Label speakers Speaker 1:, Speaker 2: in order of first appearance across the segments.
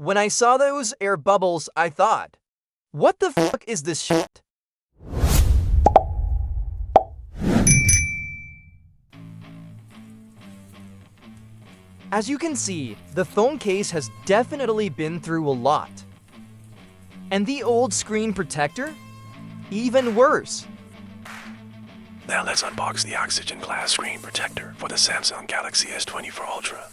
Speaker 1: When I saw those air bubbles, I thought, what the fuck is this shit? As you can see, the phone case has definitely been through a lot. And the old screen protector? Even worse.
Speaker 2: Now let's unbox the oxygen glass screen protector for the Samsung Galaxy S24 Ultra.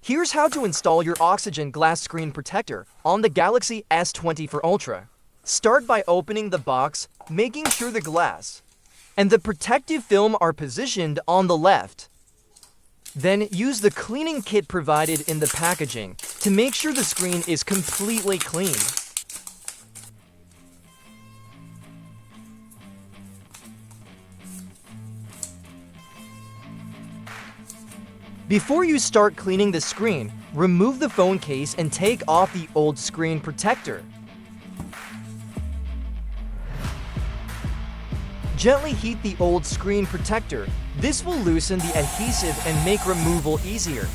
Speaker 1: Here's how to install your oxygen glass screen protector on the Galaxy S24 Ultra. Start by opening the box, making sure the glass and the protective film are positioned on the left. Then use the cleaning kit provided in the packaging to make sure the screen is completely clean. Before you start cleaning the screen, remove the phone case and take off the old screen protector. Gently heat the old screen protector. This will loosen the adhesive and make removal easier.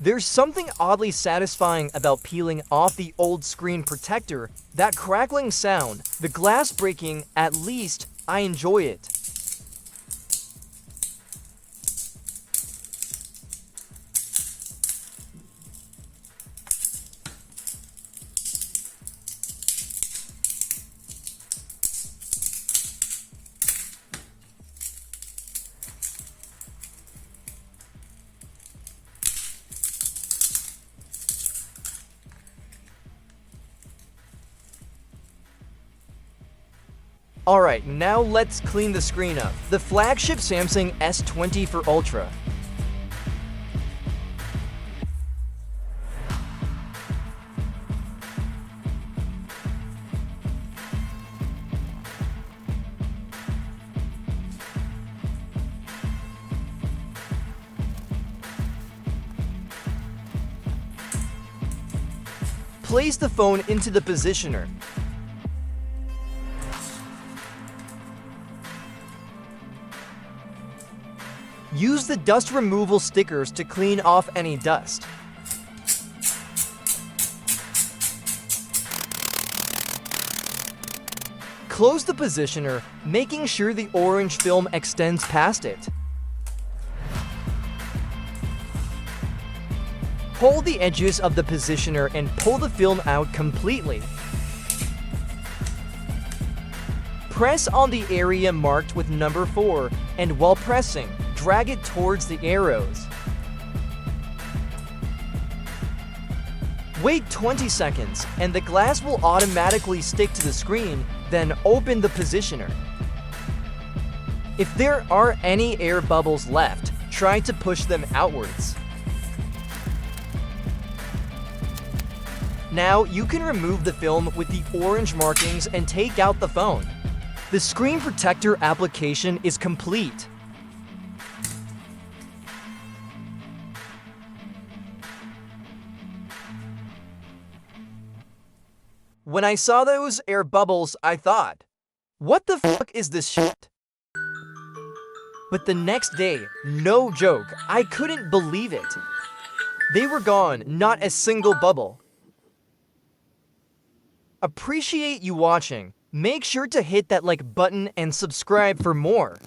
Speaker 1: There's something oddly satisfying about peeling off the old screen protector. That crackling sound, the glass breaking, at least I enjoy it. Alright, now let's clean the screen up. The flagship Samsung S24 Ultra. Place the phone into the positioner. Use the dust removal stickers to clean off any dust. Close the positioner, making sure the orange film extends past it. Hold the edges of the positioner and pull the film out completely. Press on the area marked with number 4, and while pressing, drag it towards the arrows. Wait 20 seconds, and the glass will automatically stick to the screen, then open the positioner. If there are any air bubbles left, try to push them outwards. Now you can remove the film with the orange markings and take out the phone. The screen protector application is complete. When I saw those air bubbles, I thought, what the fuck is this shit? But the next day, no joke, I couldn't believe it. They were gone, not a single bubble. Appreciate you watching. Make sure to hit that like button and subscribe for more.